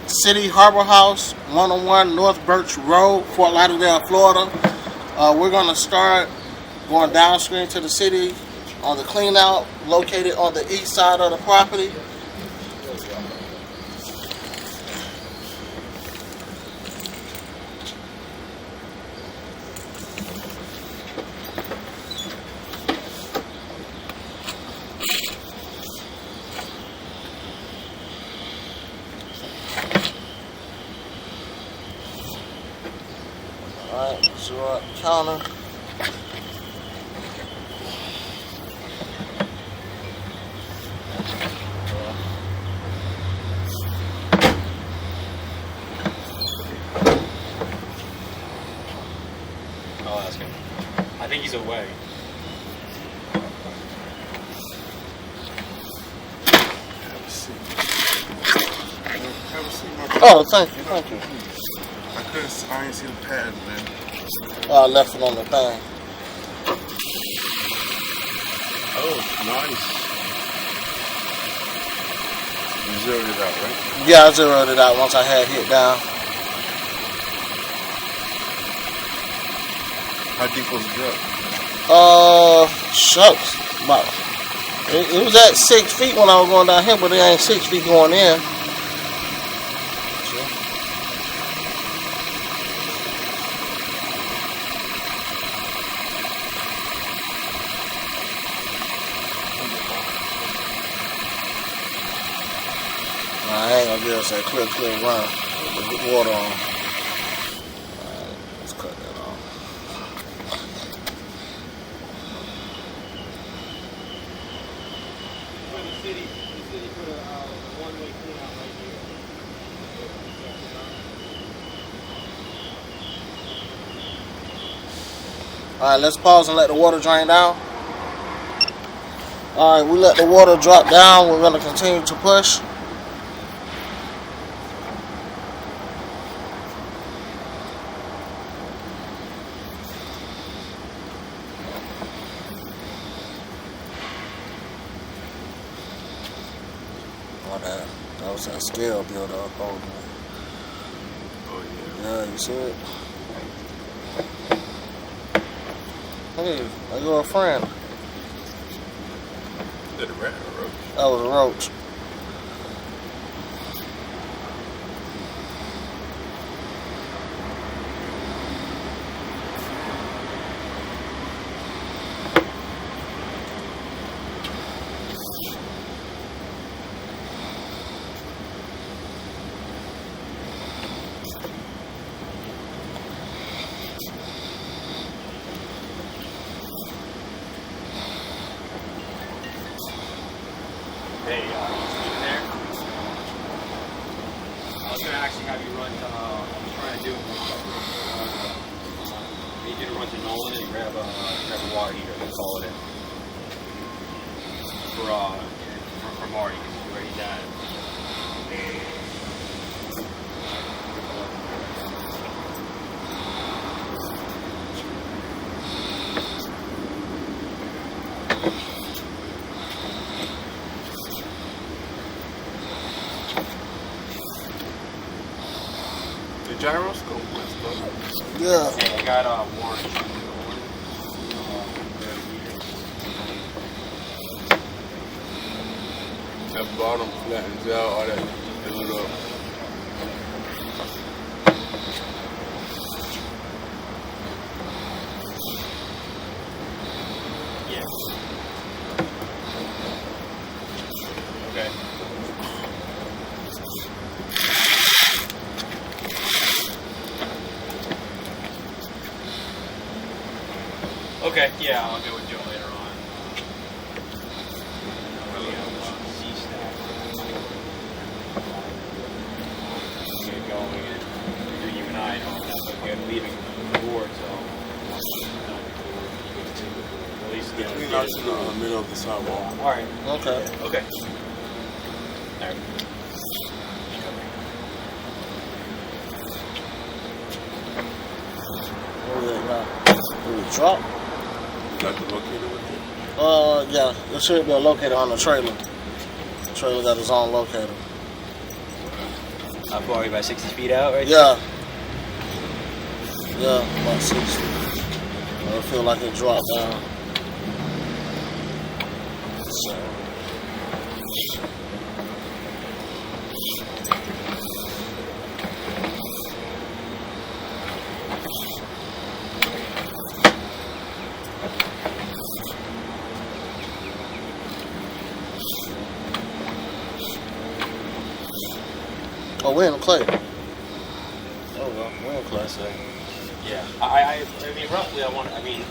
City Harbor House, 101 North Birch Road, Fort Lauderdale, Florida. We're going to start going downstream to the city on the clean out located on the east side of the property. Alright, zero up the counter. I'll ask him. I think he's away. Have a seat. Have a seat, my Oh, thank you, thank you. I ain't see the pad, man. I left it on the thing. Oh, nice. You zeroed it out, right? Yeah, I zeroed it out once I had hit down. How deep was the drop? Shucks. About, it was at 6 feet when I was going down here, but it ain't 6 feet going in. I ain't gonna give us that clear run with the water on. Alright, let's cut that off. For the city put a one-way clean out right here. Alright, let's pause and let the water drain down. Alright, we let the water drop down. We're gonna continue to push. That was that scale build up. Oh yeah. Yeah, you see it? Hey, I got a friend. Is that a rat or a roach? That was a roach. Hey, in there. I was gonna actually have you run to. I was trying to do. Need you to run to Nolan and grab a water heater and call it in. For Marty, because where he's at. Gyroscope. Yeah. Hey, I got warrant. That bottom flattens out, all that fill it up. Yeah. Okay. Okay, yeah, I'll go with Joe later on. Really have C-stack. Get going, and you and I don't have a good leaving the board, so at least get Between us in the middle of the sidewalk. Alright. Okay. Okay. Alright. What was that now? Did we drop? Got the locator with it? Yeah, there should be a locator on the trailer. The trailer got its own locator. How far are you? About 60 feet out, right? Yeah. Yeah, about 60. I feel like it dropped down. So. Oh, we're in the clay. Oh well, we're in clay, so. Yeah. I mean, roughly, I mean,